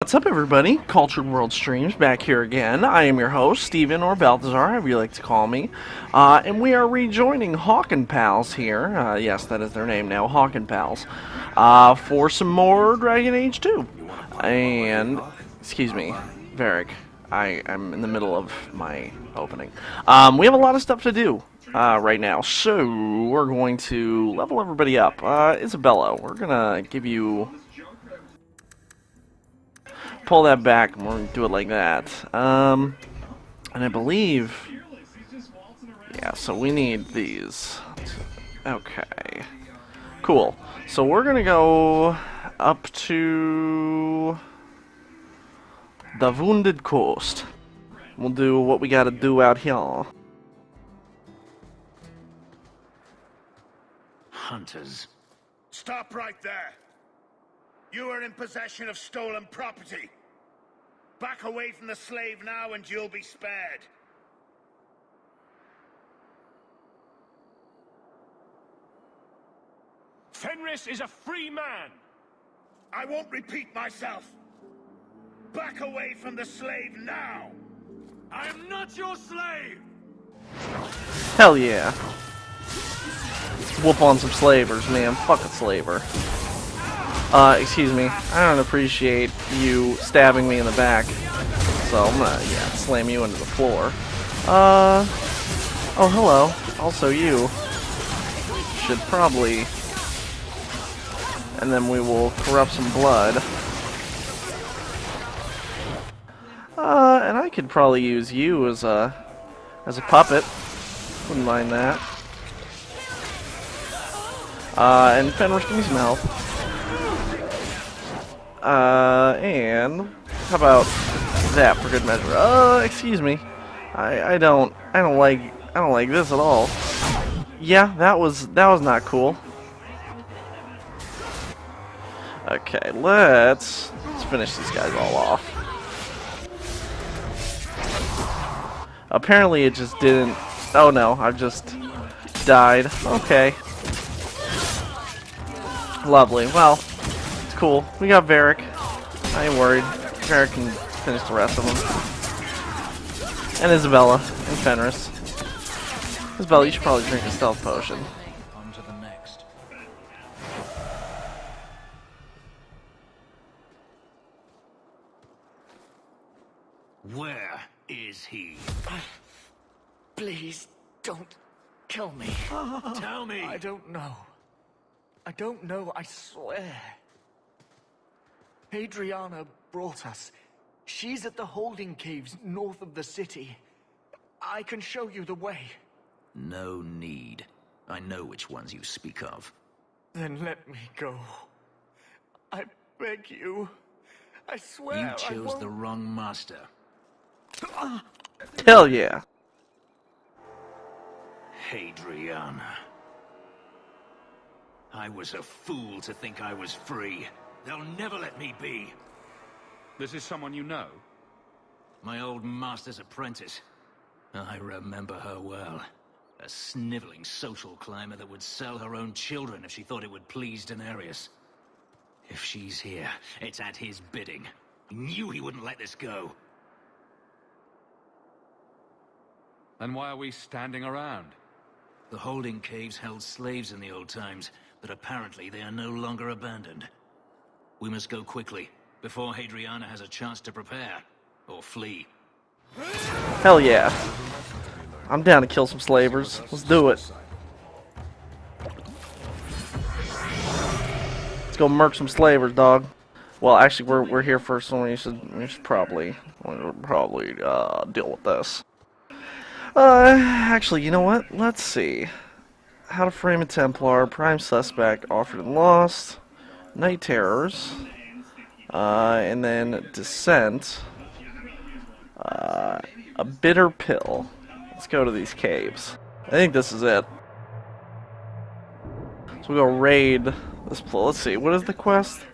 What's up, everybody? Cultured World Streams back here again. I am your host, Steven, or Balthazar, however you like to call me. And we are rejoining Hawk and Pals here. Yes, that is their name now, Hawk and Pals. For some more Dragon Age 2. And, excuse me, Varric. I'm in the middle of my opening. We have a lot of stuff to do right now, so we're going to level everybody up. Isabella, we're gonna give you... pull that back, and we're going to do it like that. And I believe... yeah, so we need these. Okay. Cool. So we're going to go up to... the Wounded Coast. We'll do what we got to do out here. Hunters. Stop right there! You are in possession of stolen property. Back away from the slave now and you'll be spared. Fenris is a free man! I won't repeat myself. Back away from the slave now! I am not your slave! Hell yeah. Whoop on some slavers, man. Fuck a slaver. Excuse me. I don't appreciate you stabbing me in the back. So I'm gonna, yeah, slam you into the floor. Oh, hello. Also you. Should probably... and then we will corrupt some blood. And I could probably use you as a puppet. Wouldn't mind that. And Fenris, give me some health. And how about that for good measure? Excuse me. I don't like this at all. Yeah, that was not cool. Okay, let's finish these guys all off. Apparently it just didn't. Oh no, I've just died. Okay. Lovely. Well, it's cool. We got Varric. I ain't worried. Varric can finish the rest of them. And Isabella. And Fenris. Isabella, you should probably drink a stealth potion. On to the next. Where is he? Please, don't kill me. Tell me! I don't know. I don't know, I swear. Adriana brought us. She's at the holding caves north of the city. I can show you the way. No need. I know which ones you speak of. Then let me go. I beg you. I swear You I chose won't... the wrong master. Hell yeah. Adriana. I was a fool to think I was free. They'll never let me be. This is someone you know? My old master's apprentice. I remember her well. A sniveling social climber that would sell her own children if she thought it would please Daenerys. If she's here, it's at his bidding. He knew he wouldn't let this go. Then why are we standing around? The holding caves held slaves in the old times, but apparently they are no longer abandoned. We must go quickly, before Hadriana has a chance to prepare, or flee. Hell yeah. I'm down to kill some slavers. Let's do it. Let's go murk some slavers, dog. Well, actually, we're here first, so we should probably deal with this. Actually, you know what? Let's see. How to frame a Templar, prime suspect, offered and lost, night terrors, and then descent, a bitter pill. Let's go to these caves. I think this is it. So we'll go raid this place. Let's see, what is the quest?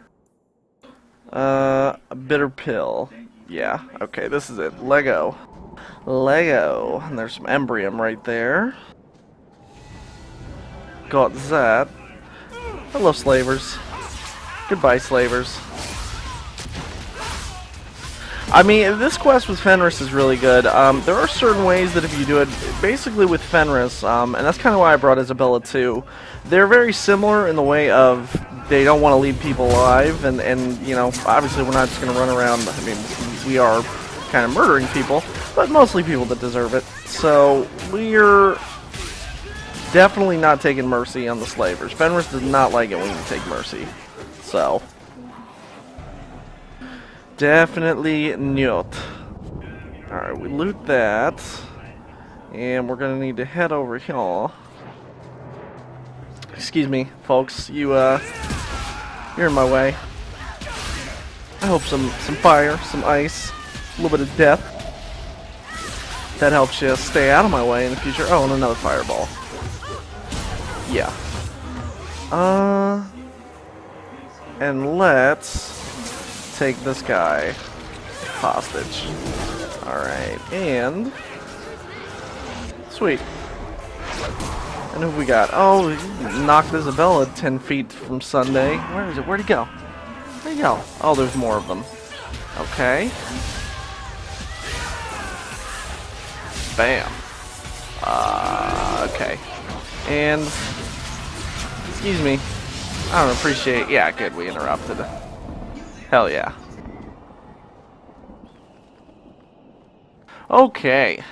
A bitter pill. Yeah, okay, this is it. Lego. And there's some embryum right there. Got that. Hello, slavers. Goodbye, slavers. I mean, this quest with Fenris is really good. There are certain ways that if you do it, basically with Fenris, and that's kind of why I brought Isabella too. They're very similar in the way of they don't want to leave people alive, and you know, obviously we're not just going to run around. I mean, we are kind of murdering people, but mostly people that deserve it. So we're definitely not taking mercy on the slavers. Fenris does not like it when you take mercy. So definitely not. Alright, we loot that. And we're gonna need to head over here. Excuse me, folks. You're in my way. I hope some fire, some ice, a little bit of death. That helps you stay out of my way in the future. Oh, and another fireball. Yeah. And let's take this guy hostage. Alright, and sweet. And who we got? Oh, knocked Isabella 10 feet from Sunday. Where is it? Where'd he go? Where'd he go? Oh, there's more of them. Okay. Bam. Okay. And excuse me. I don't appreciate. Yeah, good. We interrupted. Hell yeah. Okay.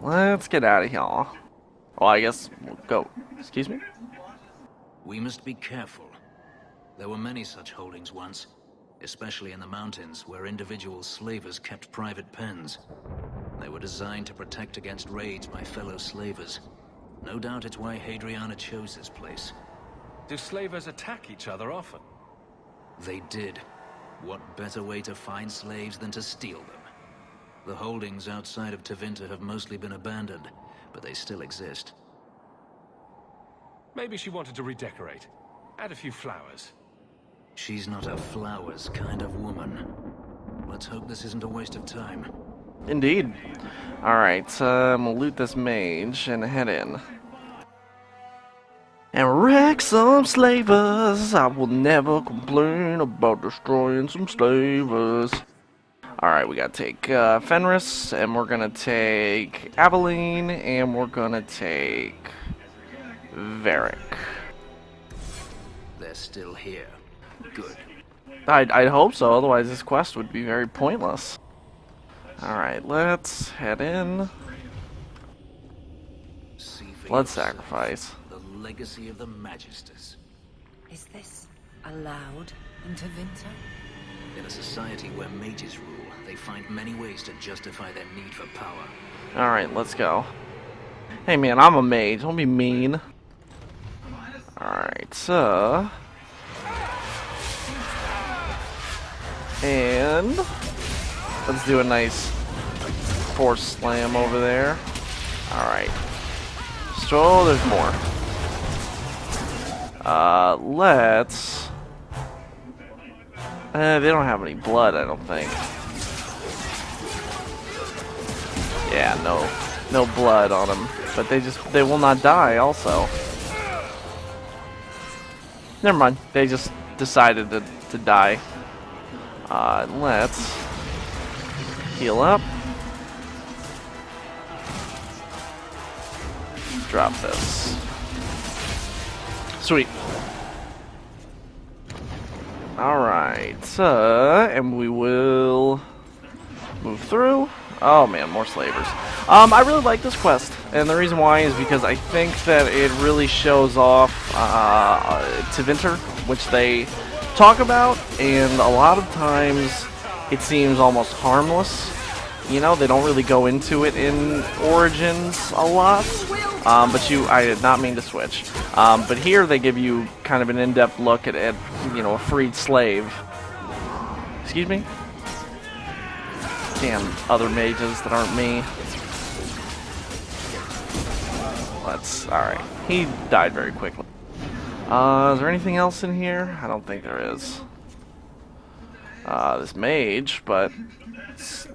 Let's get out of here. Well, I guess we'll go. Excuse me? We must be careful. There were many such holdings once, especially in the mountains where individual slavers kept private pens. They were designed to protect against raids by fellow slavers. No doubt it's why Hadriana chose this place. Do slavers attack each other often? They did. What better way to find slaves than to steal them? The holdings outside of Tevinter have mostly been abandoned, but they still exist. Maybe she wanted to redecorate. Add a few flowers. She's not a flowers kind of woman. Let's hope this isn't a waste of time. Indeed. Alright, we'll loot this mage and head in. And wreck some slavers. I will never complain about destroying some slavers. Alright, we gotta take Fenris, and we're gonna take Aveline, and we're gonna take Varric. They're still here. Good. I'd hope so, otherwise this quest would be very pointless. Alright, let's head in. See for Blood yourself. sacrifice. The legacy of the Magisters. Is this allowed in Tevinter? In a society where mages rule, they find many ways to justify their need for power. Alright, let's go. Hey man, I'm a mage, don't be mean. Alright, so... And... let's do a nice force slam over there. Alright. So, there's more. Let's... they don't have any blood, I don't think. Yeah, no blood on them. But they will not die also. Never mind, they just decided to die. Let's heal up. Drop this. Sweet. Alright, and we will move through. Oh man, more slavers. I really like this quest, and the reason why is because I think that it really shows off Tevinter, which they talk about, and a lot of times it seems almost harmless. You know, they don't really go into it in Origins a lot. I did not mean to switch. But here they give you kind of an in-depth look at you know, a freed slave. Excuse me? Damn other mages that aren't me. Alright. He died very quickly. Is there anything else in here? I don't think there is. This mage, but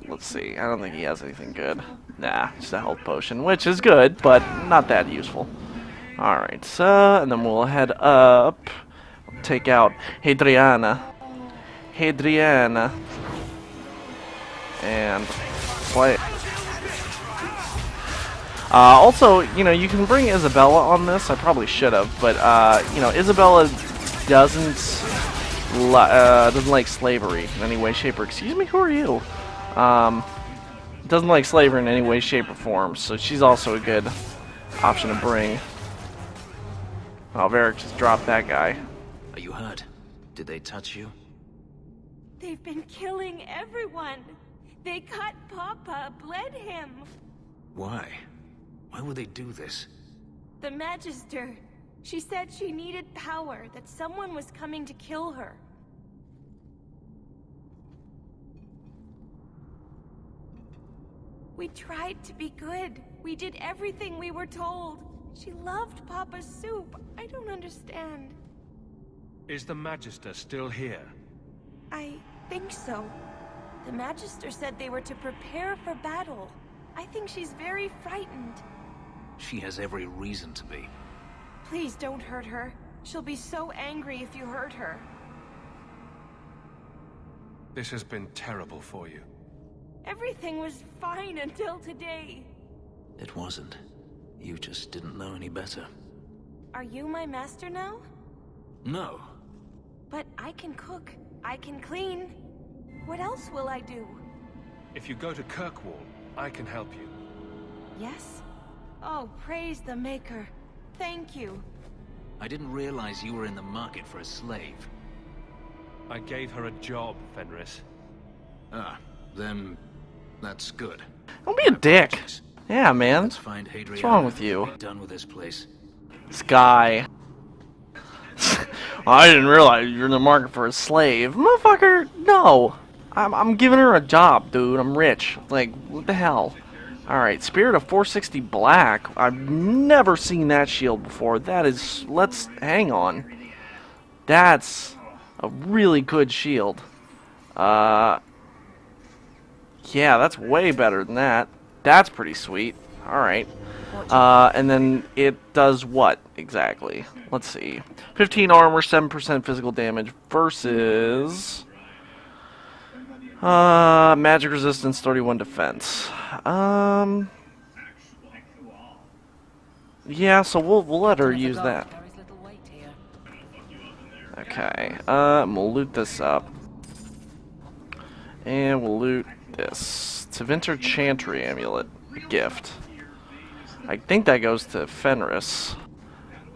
let's see. I don't think he has anything good. Nah, just a health potion, which is good, but not that useful. Alright, so, and then we'll head up. Take out Hadriana. and play. Also, you know, you can bring Isabella on this. I probably should have, but you know, Isabella doesn't like slavery in any way, shape, or excuse me. Who are you? Doesn't like slavery in any way, shape, or form. So she's also a good option to bring. Oh, Varric just dropped that guy. Are you hurt? Did they touch you? They've been killing everyone. They cut Papa, bled him. Why? Why would they do this? The Magister. She said she needed power, that someone was coming to kill her. We tried to be good. We did everything we were told. She loved Papa's soup. I don't understand. Is the Magister still here? I think so. The Magister said they were to prepare for battle. I think she's very frightened. She has every reason to be. Please don't hurt her. She'll be so angry if you hurt her. This has been terrible for you. Everything was fine until today. It wasn't. You just didn't know any better. Are you my master now? No. But I can cook. I can clean. What else will I do? If you go to Kirkwall, I can help you. Yes? Oh, praise the Maker. Thank you. I didn't realize you were in the market for a slave. I gave her a job, Fenris. Ah, then that's good. Don't be a dick. Apologies. Yeah, man. Let's find Hadriana. What's wrong with you? Be done with this place. This guy. I didn't realize you're in the market for a slave. Motherfucker, no. I'm giving her a job, dude. I'm rich. Like, what the hell? Alright, Spirit of 460 Black. I've never seen that shield before. That is... Let's... Hang on. That's a really good shield. Yeah, that's way better than that. That's pretty sweet. Alright. And then it does what, exactly? Let's see. 15 armor, 7% physical damage versus... magic resistance, 31 defense. Yeah, so we'll let her use that. Okay, we'll loot this up. And we'll loot this. It's a Winter Chantry Amulet. Gift. I think that goes to Fenris.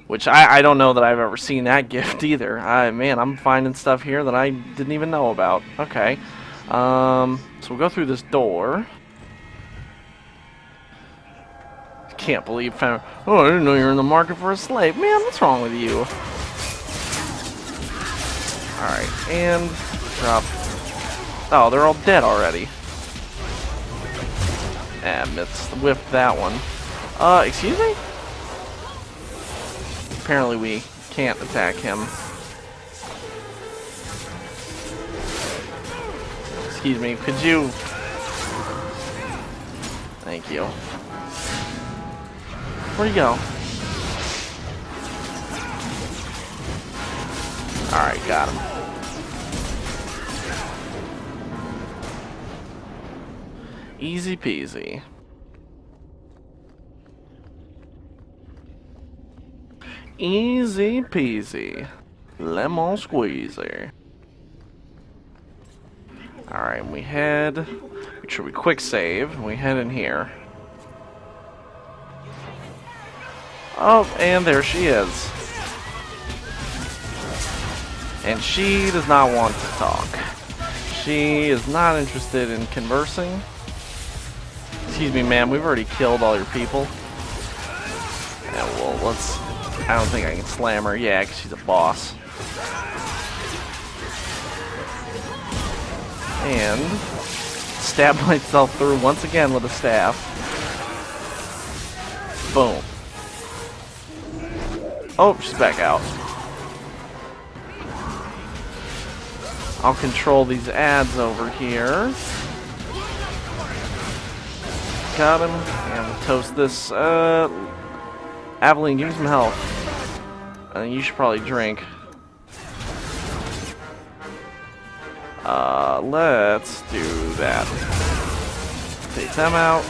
Which I don't know that I've ever seen that gift either. Man, I'm finding stuff here that I didn't even know about. Okay. So we'll go through this door. Can't believe Fenris. Oh, I didn't know you were in the market for a slave. Man, what's wrong with you? Alright, and drop. Oh, they're all dead already. Whiffed that one. Excuse me? Apparently we can't attack him. Excuse me, could you... Thank you. Where'd he go? Alright, got him. Easy peasy. Easy peasy. Lemon squeezy. Alright, we head... Make sure we quick save. And we head in here. Oh, and there she is. And she does not want to talk. She is not interested in conversing. Excuse me, ma'am, we've already killed all your people. Yeah, well, let's... I don't think I can slam her. Yeah, because she's a boss. And... stab myself through once again with a staff. Boom. Oh, she's back out. I'll control these ads over here. Got him. And we'll toast this. Aveline, give me some health. You should probably drink. Let's do that. Take them out.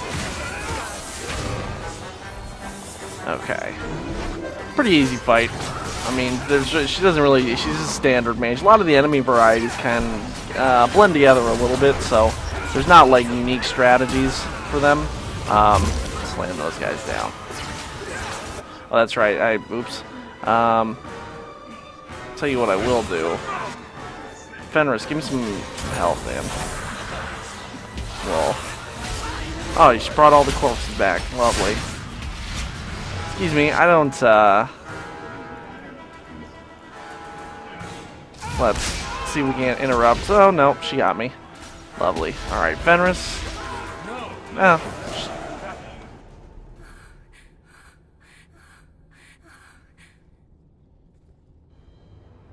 Okay. Pretty easy fight. I mean, she doesn't really... She's a standard mage. A lot of the enemy varieties can blend together a little bit, so there's not, like, unique strategies for them. Slaying those guys down. Oh, that's right. Oops. Tell you what I will do. Fenris, give me some health, man. Well. Oh, she brought all the corpses back. Lovely. Excuse me, I don't, Let's see if we can't interrupt. Oh, no, she got me. Lovely. Alright, Fenris. Oh.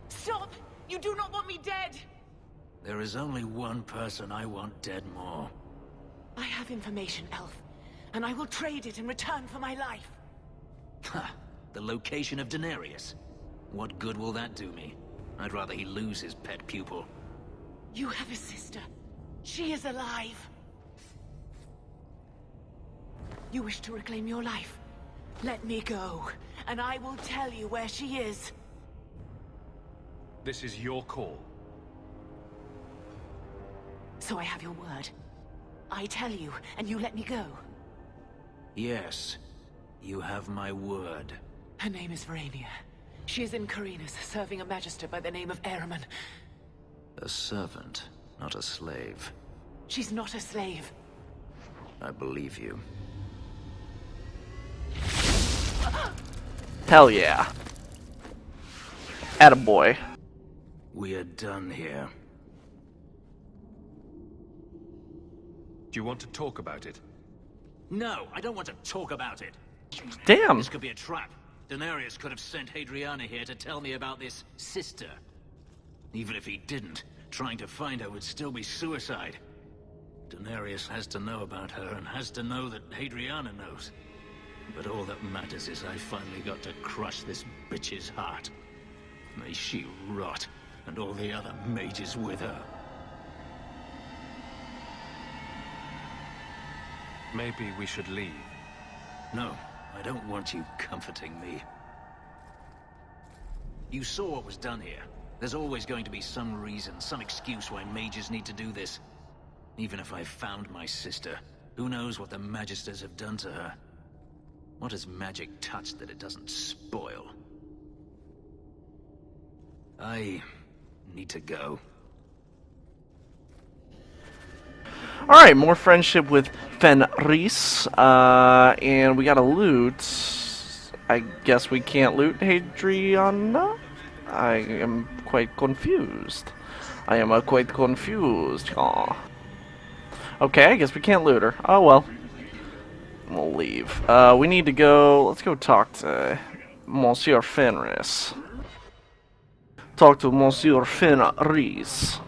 Stop! You do not want me dead! There is only one person I want dead more. I have information, Elf, and I will trade it in return for my life. Ha! The location of Denarius. What good will that do me? I'd rather he lose his pet pupil. You have a sister. She is alive. You wish to reclaim your life? Let me go, and I will tell you where she is. This is your call. So I have your word. I tell you, and you let me go. Yes. You have my word. Her name is Verania. She is in Carinus, serving a magister by the name of Ehrman. A servant, not a slave. She's not a slave. I believe you. Hell yeah. Attaboy. We are done here. Do you want to talk about it? No, I don't want to talk about it. Damn. This could be a trap. Denarius could have sent Hadriana here to tell me about this sister. Even if he didn't, trying to find her would still be suicide. Denarius has to know about her and has to know that Hadriana knows. But all that matters is I finally got to crush this bitch's heart. May she rot, and all the other mages with her. Maybe we should leave. No, I don't want you comforting me. You saw what was done here. There's always going to be some reason, some excuse why mages need to do this. Even if I found my sister, who knows what the Magisters have done to her? What has magic touched that it doesn't spoil? I need to go. Alright, more friendship with Fenris. And we gotta loot. I guess we can't loot Hadriana? I am quite confused. I am quite confused. Aw. Okay, I guess we can't loot her. Oh well. We'll leave. We need to go... Let's go talk to Monsieur Fenris. Talk to Monsieur Fenris.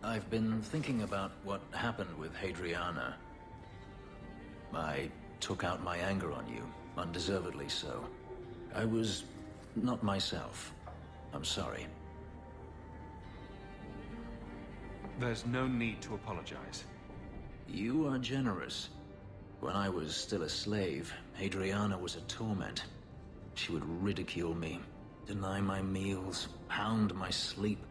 I've been thinking about what happened with Hadriana. I took out my anger on you, undeservedly so. I was not myself. I'm sorry. There's no need to apologize. You are generous. When I was still a slave, Hadriana was a torment. She would ridicule me, deny my meals, pound my sleep.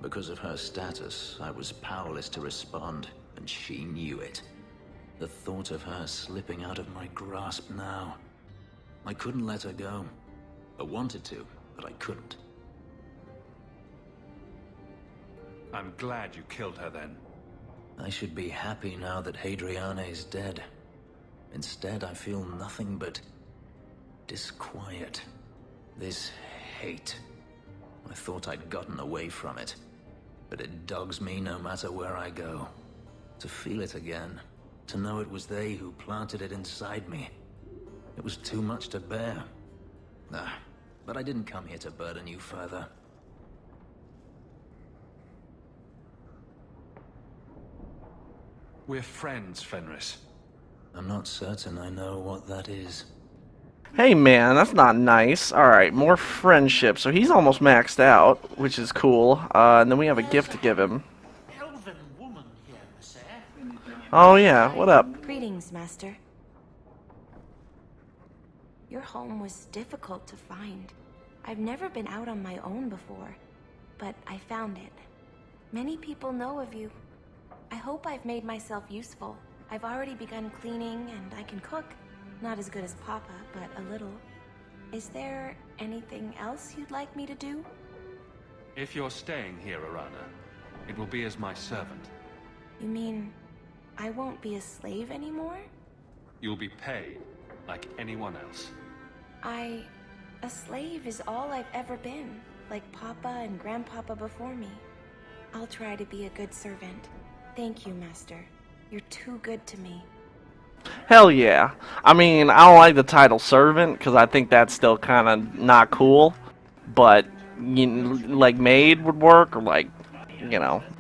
Because of her status, I was powerless to respond, and she knew it. The thought of her slipping out of my grasp now. I couldn't let her go. I wanted to, but I couldn't. I'm glad you killed her then. I should be happy now that Hadriana is dead. Instead, I feel nothing but disquiet. This hate. I thought I'd gotten away from it. But it dogs me no matter where I go. To feel it again. To know it was they who planted it inside me. It was too much to bear. But I didn't come here to burden you further. We're friends, Fenris. I'm not certain I know what that is. Hey man, that's not nice. Alright, more friendship. So he's almost maxed out, which is cool. And then we have a gift to give him. Elven woman here, sir. Oh yeah, what up? Greetings, Master. Your home was difficult to find. I've never been out on my own before, but I found it. Many people know of you. I hope I've made myself useful. I've already begun cleaning and I can cook. Not as good as Papa, but a little. Is there anything else you'd like me to do? If you're staying here, Arana, it will be as my servant. You mean I won't be a slave anymore? You'll be paid like anyone else. A slave is all I've ever been, like Papa and Grandpapa before me. I'll try to be a good servant. Thank you, Master. You're too good to me. Hell yeah. I mean, I don't like the title servant because I think that's still kind of not cool. But, like, maid would work, or like,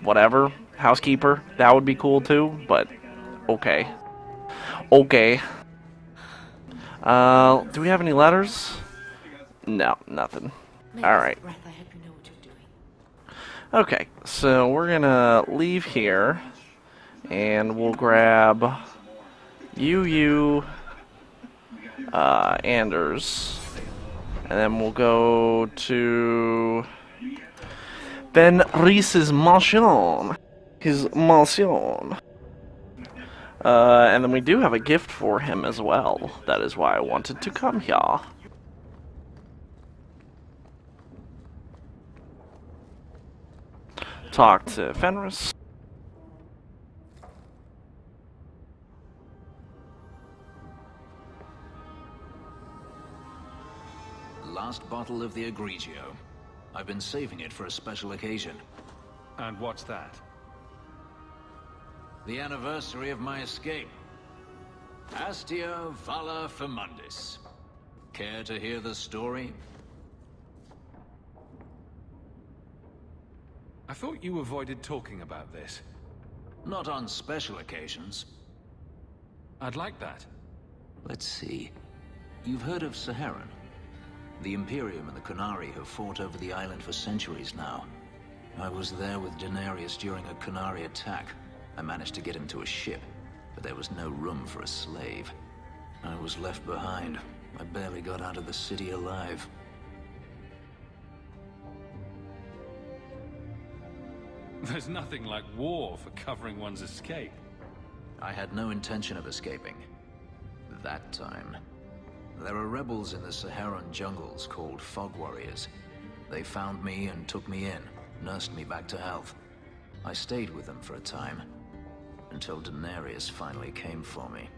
whatever. Housekeeper, that would be cool too. But, okay. Okay. Do we have any letters? No, nothing. Alright. Breath, I hope you know what you're doing. Okay, so we're gonna leave here. And we'll grab Anders. And then we'll go to Ben Reese's mansion. His mansion. And then we do have a gift for him as well. That is why I wanted to come here. Talk to Fenris. Last bottle of the Egregio. I've been saving it for a special occasion. And what's that? The anniversary of my escape. Astia Vala Firmundis. Care to hear the story? I thought you avoided talking about this. Not on special occasions. I'd like that. Let's see. You've heard of Saharan? The Imperium and the Qunari have fought over the island for centuries now. I was there with Daenerys during a Qunari attack. I managed to get him to a ship, but there was no room for a slave. I was left behind. I barely got out of the city alive. There's nothing like war for covering one's escape. I had no intention of escaping. That time. There are rebels in the Saharan jungles called Fog Warriors. They found me and took me in, nursed me back to health. I stayed with them for a time, until Daenerys finally came for me.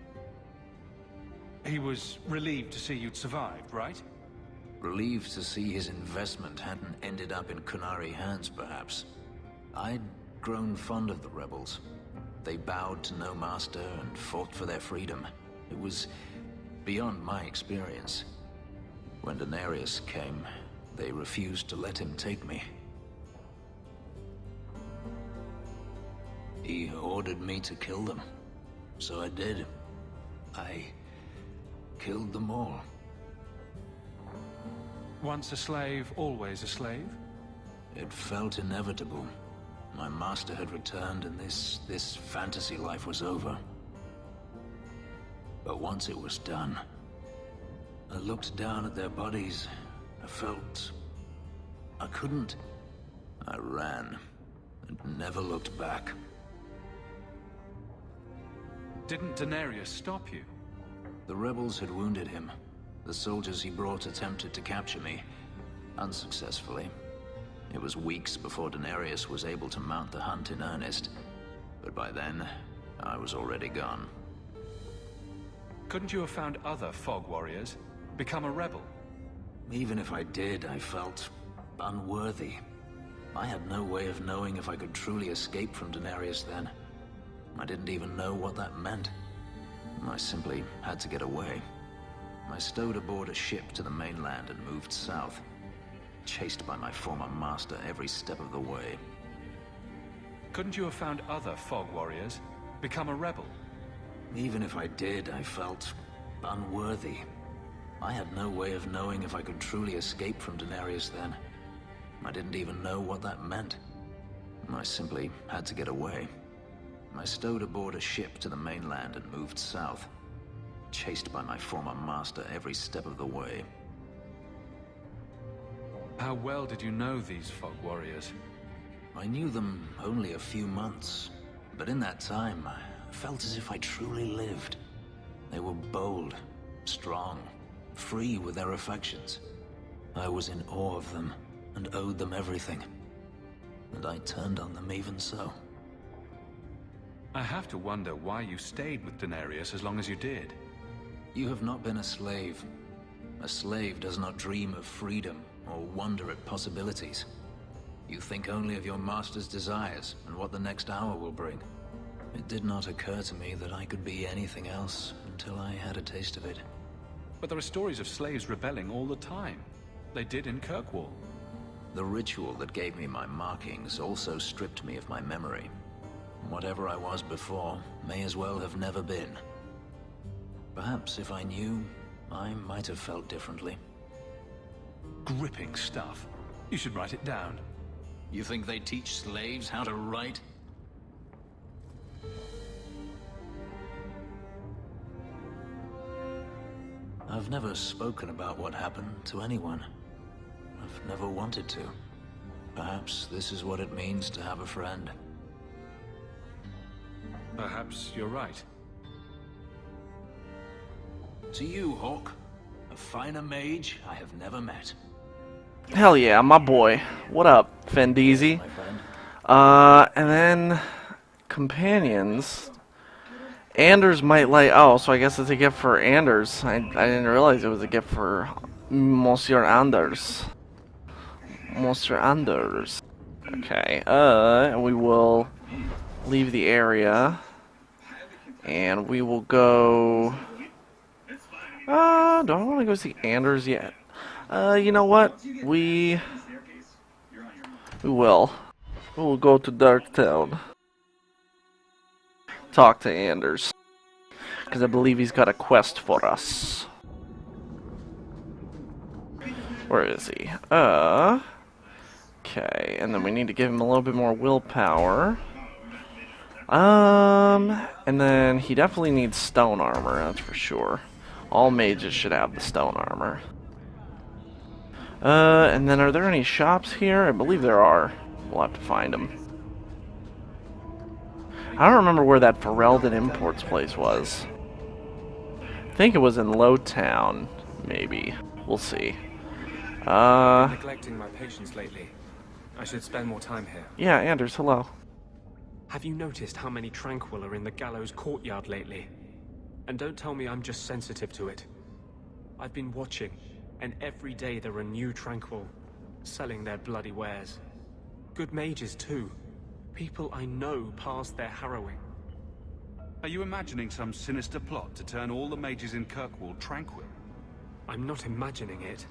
He was relieved to see you'd survived, right? Relieved to see his investment hadn't ended up in Qunari hands, perhaps. I'd grown fond of the rebels. They bowed to no master and fought for their freedom. It was beyond my experience. When Daenerys came, they refused to let him take me. He ordered me to kill them. So I did. I killed them all. Once a slave, always a slave? It felt inevitable. My master had returned and this fantasy life was over. But once it was done, I looked down at their bodies. I felt I couldn't. I ran and never looked back. Didn't Daenerys stop you? The rebels had wounded him. The soldiers he brought attempted to capture me, unsuccessfully. It was weeks before Daenerys was able to mount the hunt in earnest. But by then, I was already gone. Couldn't you have found other Fog Warriors? Become a rebel? Even if I did, I felt unworthy. I had no way of knowing if I could truly escape from Daenerys then. I didn't even know what that meant. I simply had to get away. I stowed aboard a ship to the mainland and moved south, chased by my former master every step of the way. Couldn't you have found other Fog Warriors? Become a rebel? Even if I did, I felt unworthy. I had no way of knowing if I could truly escape from Denarius then. I didn't even know what that meant. I simply had to get away. I stowed aboard a ship to the mainland and moved south, chased by my former master every step of the way. How well did you know these Fog Warriors? I knew them only a few months, but in that time, I felt as if I truly lived. They were bold, strong, free with their affections. I was in awe of them and owed them everything. And I turned on them even so. I have to wonder why you stayed with Denarius as long as you did. You have not been a slave. A slave does not dream of freedom or wonder at possibilities. You think only of your master's desires and what the next hour will bring. It did not occur to me that I could be anything else until I had a taste of it. But there are stories of slaves rebelling all the time. They did in Kirkwall. The ritual that gave me my markings also stripped me of my memory. Whatever I was before may as well have never been. Perhaps if I knew, I might have felt differently. Gripping stuff. You should write it down. You think they teach slaves how to write? I've never spoken about what happened to anyone. I've never wanted to. Perhaps this is what it means to have a friend. Perhaps you're right. To you, Hawk, a finer mage I have never met. Hell yeah, my boy. What up, Fendeezy? My friend. And then companions. Anders might like. Oh, so I guess it's a gift for Anders. I didn't realize it was a gift for Monsieur Anders. Monsieur Anders. Okay. We will leave the area, and we will go. Do I want to go see Anders yet? You know what? We will. We'll go to Darktown. Talk to Anders. Because I believe he's got a quest for us. Where is he? Okay, and then we need to give him a little bit more willpower. And then he definitely needs stone armor, that's for sure. All mages should have the stone armor. And then are there any shops here? I believe there are. We'll have to find them. I don't remember where that Ferelden Imports place was. I think it was in Lowtown, maybe. We'll see. I've been neglecting my patients lately. I should spend more time here. Yeah, Anders, hello. Have you noticed how many Tranquil are in the gallows courtyard lately? And don't tell me I'm just sensitive to it. I've been watching, and every day there are new Tranquil selling their bloody wares. Good mages too. People I know past their harrowing. Are you imagining some sinister plot to turn all the mages in Kirkwall tranquil? I'm not imagining it.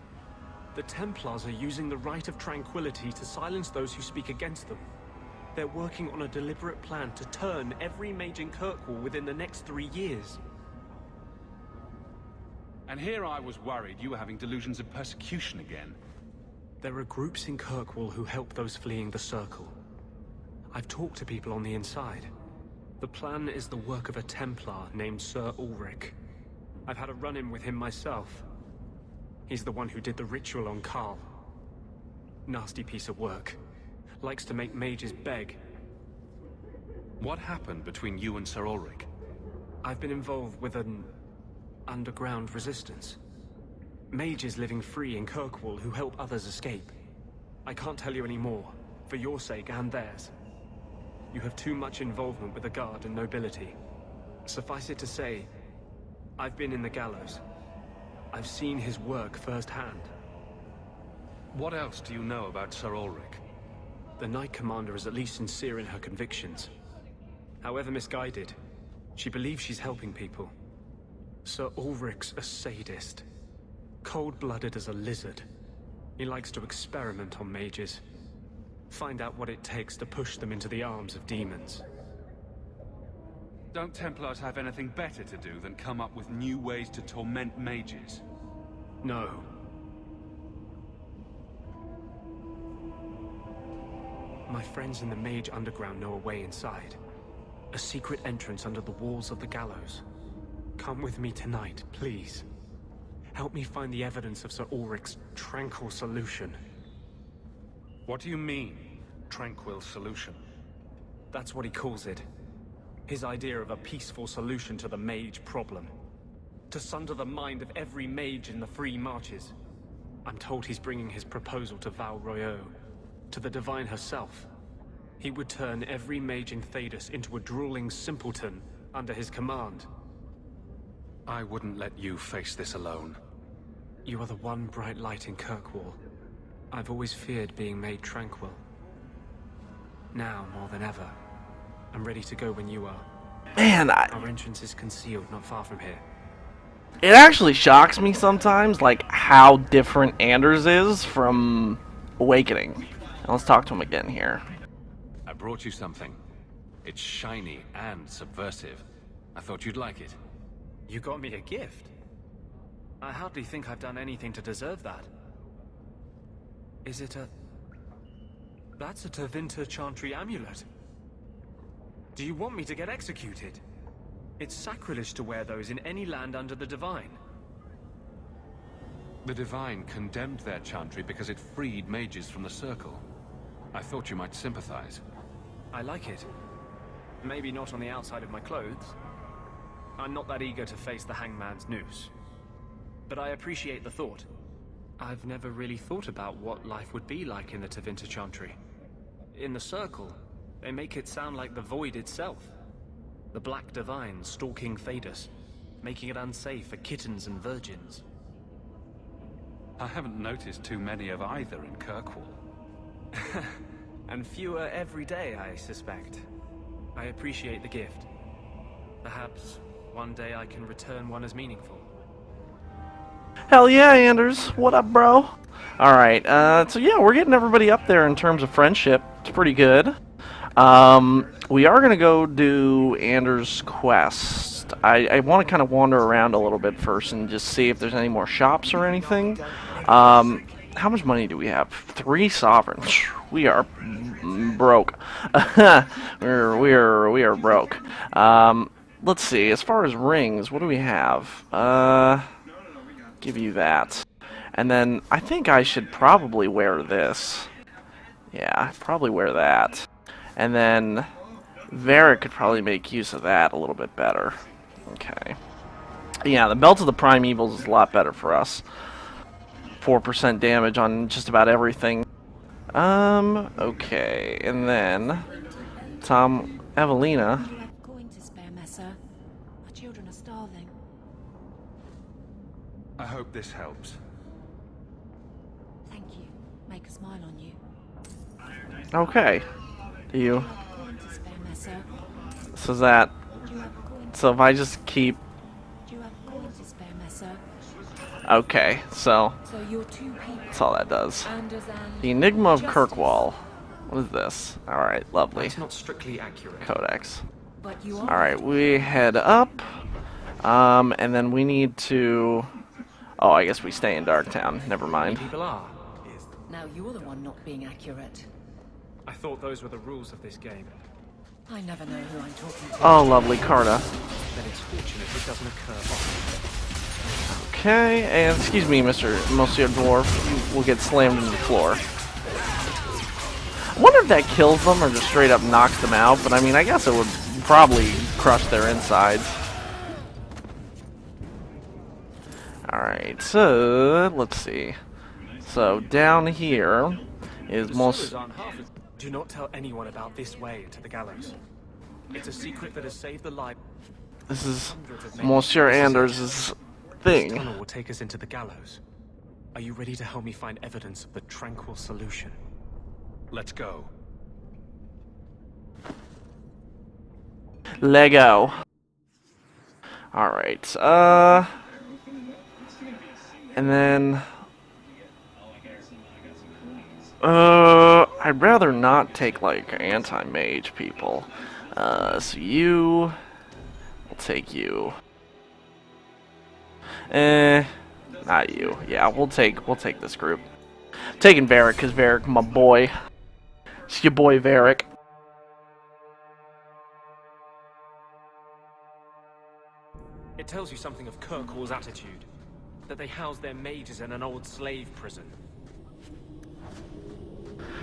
The Templars are using the right of tranquility to silence those who speak against them. They're working on a deliberate plan to turn every mage in Kirkwall within the next 3 years. And here I was worried you were having delusions of persecution again. There are groups in Kirkwall who help those fleeing the Circle. I've talked to people on the inside. The plan is the work of a Templar named Sir Ulrich. I've had a run-in with him myself. He's the one who did the ritual on Karl. Nasty piece of work. Likes to make mages beg. What happened between you and Sir Ulrich? I've been involved with an underground resistance. Mages living free in Kirkwall who help others escape. I can't tell you any more, for your sake and theirs. You have too much involvement with the Guard and nobility. Suffice it to say, I've been in the gallows. I've seen his work firsthand. What else do you know about Sir Ulrich? The Knight Commander is at least sincere in her convictions. However misguided, she believes she's helping people. Sir Ulrich's a sadist. Cold-blooded as a lizard. He likes to experiment on mages. Find out what it takes to push them into the arms of demons. Don't Templars have anything better to do than come up with new ways to torment mages? No. My friends in the Mage Underground know a way inside. A secret entrance under the walls of the gallows. Come with me tonight, please. Help me find the evidence of Sir Ulrich's tranquil solution. What do you mean, tranquil solution? That's what he calls it. His idea of a peaceful solution to the mage problem. To sunder the mind of every mage in the Free Marches. I'm told he's bringing his proposal to Val Royeaux, to the Divine herself. He would turn every mage in Thedas into a drooling simpleton under his command. I wouldn't let you face this alone. You are the one bright light in Kirkwall. I've always feared being made tranquil. Now, more than ever, I'm ready to go when you are. Man, Our entrance is concealed not far from here. it actually shocks me sometimes, like, how different Anders is from Awakening. Now, let's talk to him again here. I brought you something. It's shiny and subversive. I thought you'd like it. You got me a gift? I hardly think I've done anything to deserve that. Is it a... That's a Tevinter Chantry amulet. Do you want me to get executed? It's sacrilege to wear those in any land under the Divine. The Divine condemned their chantry because it freed mages from the Circle. I thought you might sympathize. I like it. Maybe not on the outside of my clothes. I'm not that eager to face the hangman's noose. But I appreciate the thought. I've never really thought about what life would be like in the Tevinter Chantry. In the Circle, they make it sound like the Void itself. The Black Divine stalking Thedas, making it unsafe for kittens and virgins. I haven't noticed too many of either in Kirkwall. And fewer every day, I suspect. I appreciate the gift. Perhaps one day I can return one as meaningful. Hell yeah, Anders. What up, bro? Alright, so yeah, we're getting everybody up there in terms of friendship. It's pretty good. We are going to go do Anders' quest. I want to kind of wander around a little bit first and just see if there's any more shops or anything. How much money do we have? 3 sovereigns. We are broke. we are broke. Let's see. As far as rings, what do we have? Give you that. And then I think I should probably wear this. Yeah, probably wear that. And then Varric could probably make use of that a little bit better. Okay. Yeah, the Belt of the Primevals is a lot better for us. 4% damage on just about everything. Okay. And then Evelina. You have coin to spare, Messer. Our children are starving. I hope this helps. Thank you. Make a smile on you. Okay. Do you? Coin to spare, Messer. So is that... Do you have a coin? So if I just keep... Do you have a coin to spare, Messer? Okay, so... So you're 2 people. That's all that does. Anders and The Enigma of Justice. Kirkwall. What is this? Alright, lovely. It's not strictly accurate. Codex. But you are. Alright, we head up. And then we need to... Oh, I guess we stay in Darktown. Never mind. People are. Now you're the one not being accurate. I thought those were the rules of this game. I never know who I'm talking to. Oh, lovely Carta. Then it's fortunate it doesn't occur often. Okay, and excuse me, Monsieur Dwarf. You will get slammed into the floor. I wonder if that kills them or just straight up knocks them out, but I mean, I guess it would probably crush their insides. Alright, so let's see. So down here is most... Do not tell anyone about this way to the gallows. It's a secret that has saved the life. This is Monsieur Anders' thing. This tunnel will take us into the gallows. Are you ready to help me find evidence of the tranquil solution? Let's go. Lego. Alright, and then... I'd rather not take, like, anti-mage people. So you... We'll take you. Not you. Yeah, we'll take this group. Taking Varric, because Varric, my boy. It's your boy Varric. It tells you something of Kirkwall's attitude. That they house their mages in an old slave prison.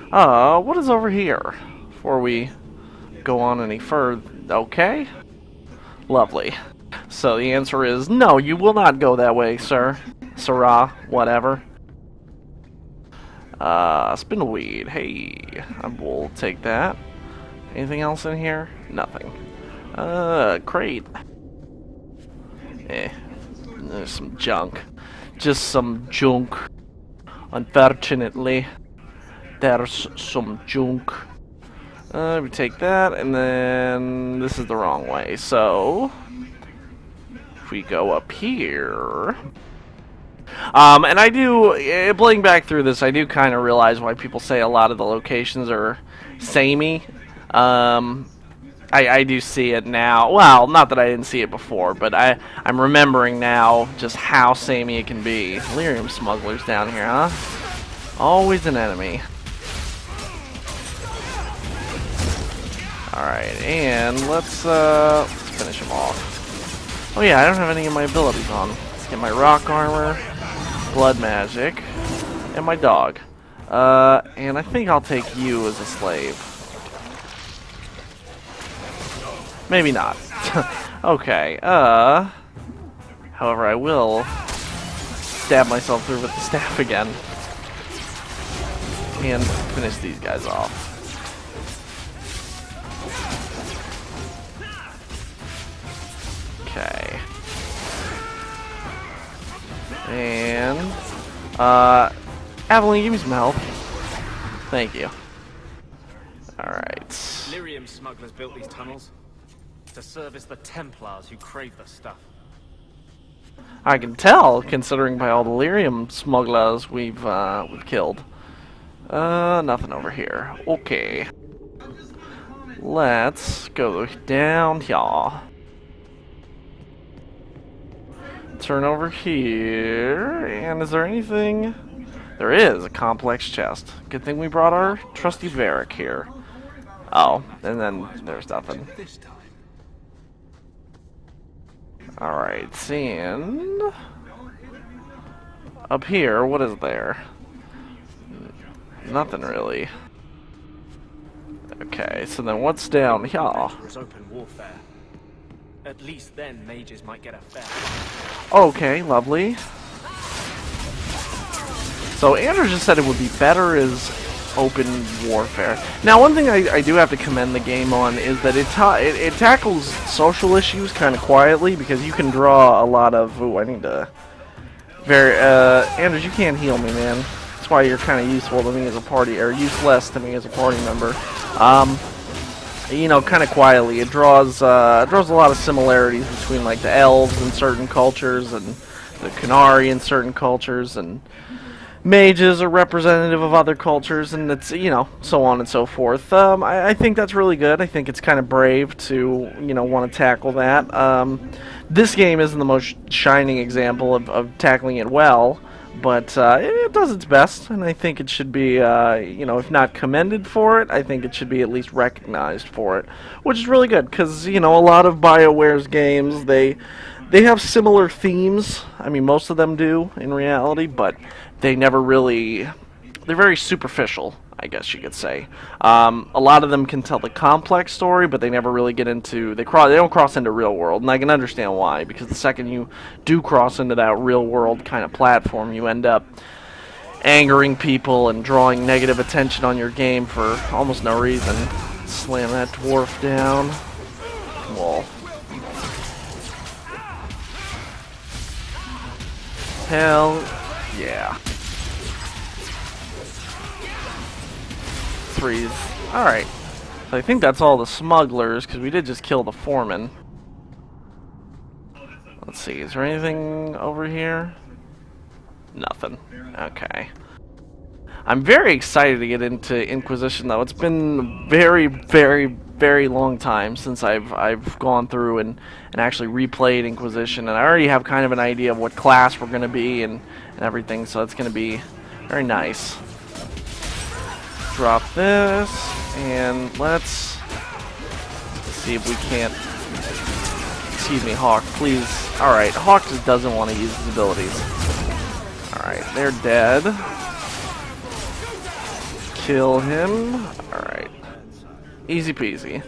What is over here? Before we go on any further. Okay. Lovely. So the answer is no, you will not go that way, sir. Sirrah, whatever. Spindleweed. Hey, I will take that. Anything else in here? Nothing. Crate. There's some junk. Just some junk. Unfortunately. There's some junk. We take that, and then this is the wrong way. So, if we go up here... and I do, playing back through this, I do kind of realize why people say a lot of the locations are samey. I do see it now. Well, not that I didn't see it before, but I'm remembering now just how samey it can be. Lyrium smugglers down here, huh? Always an enemy. Alright, and let's finish him off. Oh yeah, I don't have any of my abilities on. Let's get my rock armor, blood magic, and my dog. And I think I'll take you as a slave. Maybe not. Okay, however, I will stab myself through with the staff again. And finish these guys off. Okay. And, Aveline, give me some help. Thank you. Alright. Lyrium smugglers built these tunnels to service the Templars who crave the stuff. I can tell, considering by all the lyrium smugglers we've killed. Nothing over here. Okay. Let's go down here. Turn over here, and is there anything? There is a complex chest. Good thing we brought our trusty Varric here. Oh, and then there's nothing. Alright, and up here, what is there? Nothing really. Okay, so then what's down here? Open warfare. At least then mages might get a fair. Okay, lovely. So Andrew just said it would be better as open warfare. Now, one thing I do have to commend the game on is that it tackles social issues kind of quietly, because you can draw a lot of... Ooh, I need to... Andrew, you can't heal me, man. That's why you're kind of useful to me as a party, or useless to me as a party member. You know, kind of quietly, it draws a lot of similarities between, like, the elves in certain cultures and the Qunari in certain cultures, and mages are representative of other cultures, and it's, you know, so on and so forth. I think that's really good. I think it's kind of brave to, you know, want to tackle that. This game isn't the most shining example of tackling it well, but it does its best, and I think it should be, you know, if not commended for it, I think it should be at least recognized for it, which is really good, because, you know, a lot of BioWare's games, they have similar themes. I mean, most of them do, in reality, but they never really... They're very superficial, I guess you could say. A lot of them can tell the complex story, but they never really get into... They don't cross into real world, and I can understand why, because the second you do cross into that real world kind of platform, you end up angering people and drawing negative attention on your game for almost no reason. Slam that dwarf down. Wall. Hell yeah. Threes. Alright. So I think that's all the smugglers, because we did just kill the foreman. Let's see, is there anything over here? Nothing. Okay. I'm very excited to get into Inquisition, though. It's been very, very, very long time since I've gone through and actually replayed Inquisition, and I already have kind of an idea of what class we're going to be and everything, so it's going to be very nice. Drop this, and let's see if we can't... Excuse me, Hawk, please. Alright, Hawk just doesn't want to use his abilities. Alright, they're dead. Kill him. Alright. Easy peasy.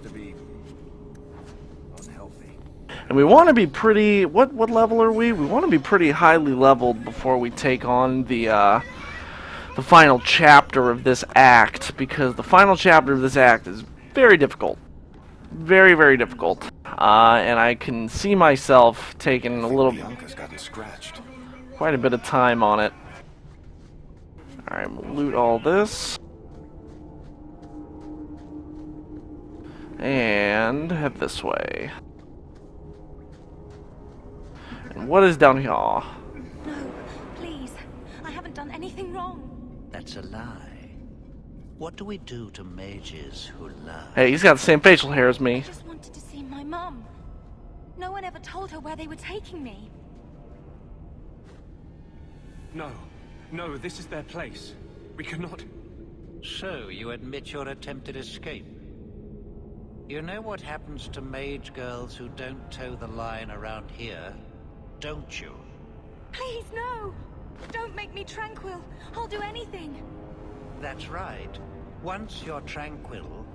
And we want to be pretty... What level are we? We want to be pretty highly leveled before we take on the final chapter of this act, because the final chapter of this act is very difficult. Very, very difficult. And I can see myself taking a little... Bianca's gotten scratched. Quite a bit of time on it. Alright, we'll loot all this. And head this way. And what is down here? No, please. I haven't done anything wrong. That's a lie. What do we do to mages who lie? Hey, he's got the same facial hair as I me. just wanted to see my mum. No one ever told her where they were taking me. No. No, this is their place. We cannot... So, you admit your attempted escape? You know what happens to mage girls who don't toe the line around here, don't you? Please, no! Don't make me tranquil. I'll do anything. That's right. Once you're tranquil,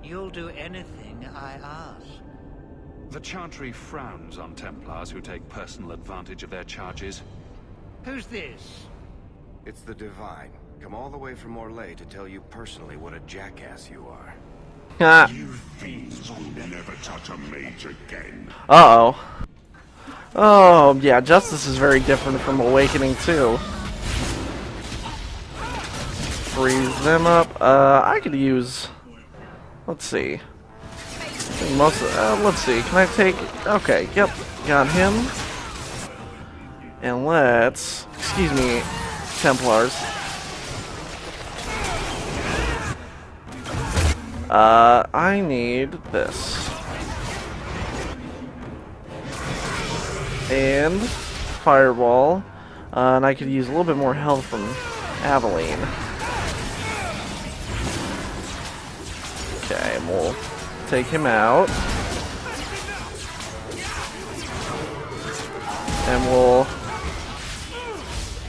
you'll do anything I ask. The Chantry frowns on Templars who take personal advantage of their charges. Who's this? It's the Divine. Come all the way from Orlais to tell you personally what a jackass you are. You fiends will never touch a mage again. Uh-oh. Oh, yeah, Justice is very different from Awakening, too. Freeze them up. I could use... Let's see. Let's see. Can I take... Okay, yep. Got him. And let's... Excuse me, Templars. I need this. And Fireball. And I could use a little bit more health from Aveline. Okay, and we'll take him out. And we'll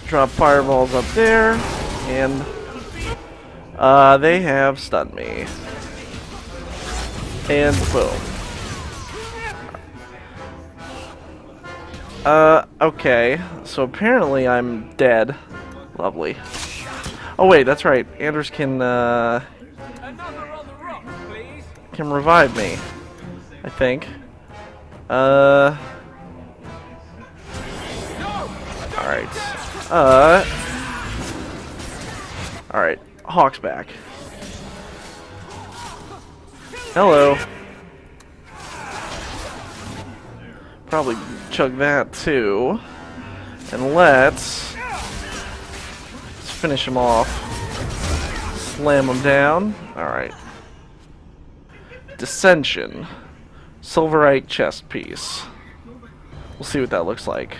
drop fireballs up there. And they have stunned me. And boom. Okay. So apparently I'm dead. Lovely. Oh wait, that's right. Anders can revive me. I think. Alright. Alright. Hawk's back. Hello. Probably chug that too. And let's finish him off. Slam him down. Alright. Dissension. Silverite chest piece. We'll see what that looks like.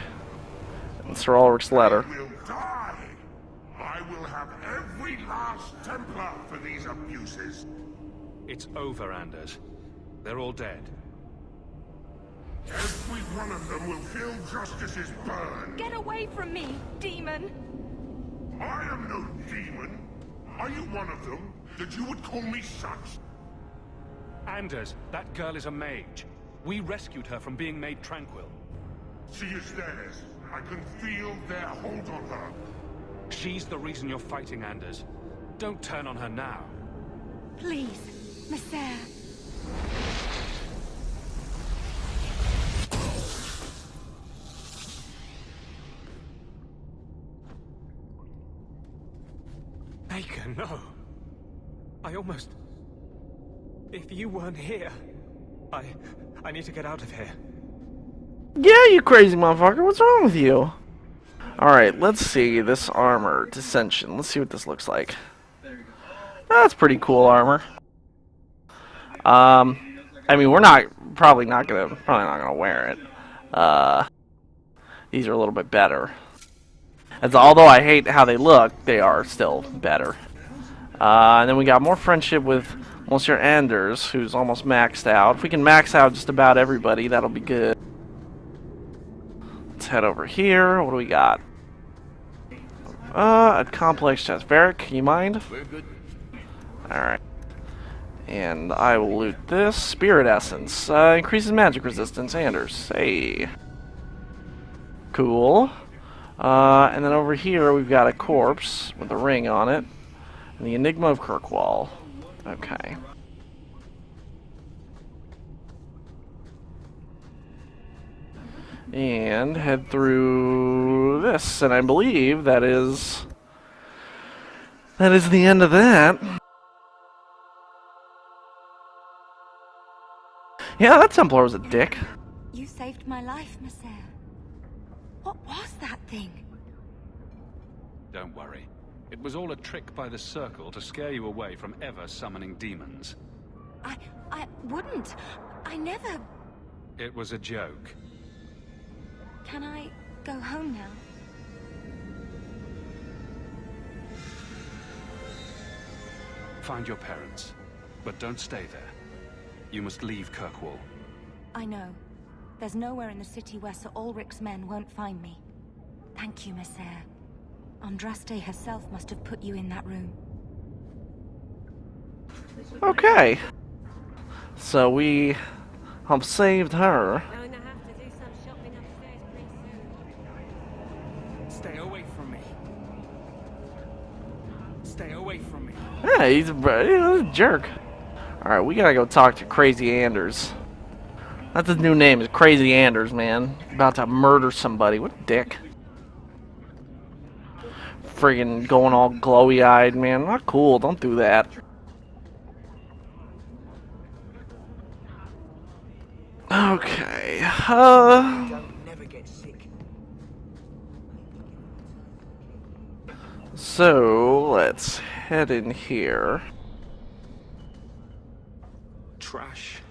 And Sir Ulrich's ladder. I will die. I will have every last Templar for these abuses. It's over, Anders. They're all dead. Every one of them will feel justice's burn. Get away from me, demon! I am no demon. Are you one of them, that you would call me such? Anders, that girl is a mage. We rescued her from being made tranquil. She is theirs. I can feel their hold on her. She's the reason you're fighting, Anders. Don't turn on her now. Please, Messer. Baker, no. I almost... If you weren't here, I need to get out of here. Yeah, you crazy motherfucker. What's wrong with you? Alright, let's see. This armor. Dissension. Let's see what this looks like. That's pretty cool armor. I mean, we're probably not gonna wear it. These are a little bit better. As although I hate how they look, they are still better. And then we got more friendship with Monsieur Anders, who's almost maxed out. If we can max out just about everybody, that'll be good. Let's head over here. What do we got? A complex chest. Varric, you mind? We're good. Alright. And I will loot this. Spirit Essence. Increases magic resistance. Anders. Hey. Cool. And then over here we've got a corpse with a ring on it. And the Enigma of Kirkwall. Okay. And head through this, and I believe that is the end of that. Yeah, that Templar was a dick. You saved my life, Monsieur. What was that thing? Don't worry. It was all a trick by the Circle to scare you away from ever summoning demons. I wouldn't. I never... It was a joke. Can I go home now? Find your parents, but don't stay there. You must leave Kirkwall. I know. There's nowhere in the city where Sir Ulrich's men won't find me. Thank you, Monsieur. Andraste herself must have put you in that room. Okay. So we have saved her. Stay away from me. Stay away from me. Yeah, he's a jerk. Alright, we gotta go talk to Crazy Anders. That's his new name, is Crazy Anders, man. About to murder somebody. What a dick. Friggin' going all glowy-eyed, man. Not cool, don't do that. Okay, Never get sick. so let's head in here. Trash.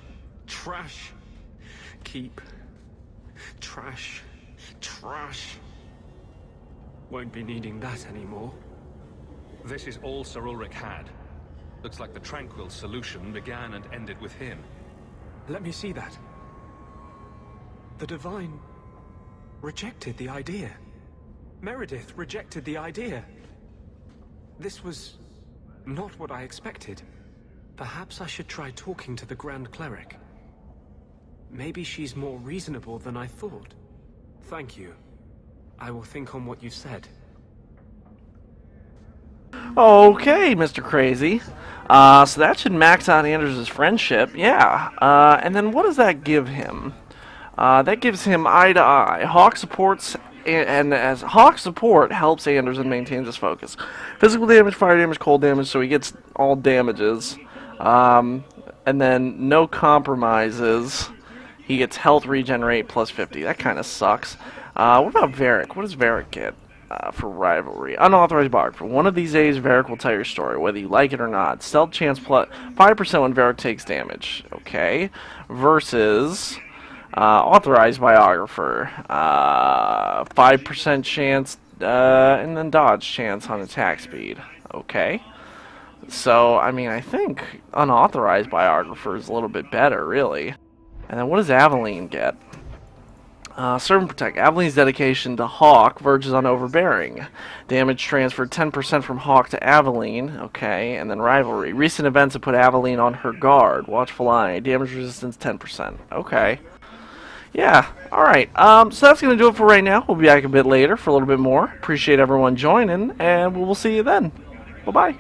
Trash. Keep. Trash. Trash. Won't be needing that anymore. This is all Sir Ulrich had. Looks like the Tranquil solution began and ended with him. Let me see that. The Divine rejected the idea. Meredith rejected the idea. This was not what I expected. Perhaps I should try talking to the Grand Cleric. Maybe she's more reasonable than I thought. Thank you. I will think on what you said. Okay, Mr. Crazy. So that should max out Anders' friendship. Yeah. And then what does that give him? That gives him eye to eye. Hawk supports, and as Hawk support helps Anders and maintains his focus. Physical damage, fire damage, cold damage, so he gets all damages. And then no compromises. He gets health regenerate plus 50. That kind of sucks. What about Varric? What does Varric get for rivalry? Unauthorized biography. One of these days, Varric will tell your story, whether you like it or not. Stealth chance plus 5% when Varric takes damage. Okay. Versus authorized biographer. 5% chance, and then dodge chance on attack speed. Okay. So, I mean, I think unauthorized biographer is a little bit better, really. And then what does Aveline get? Serve and Protect. Aveline's dedication to Hawk verges on overbearing. Damage transferred 10% from Hawk to Aveline. Okay, and then Rivalry. Recent events have put Aveline on her guard. Watchful Eye. Damage resistance 10%. Okay. Yeah, alright. So that's going to do it for right now. We'll be back a bit later for a little bit more. Appreciate everyone joining, and we will see you then. Bye-bye.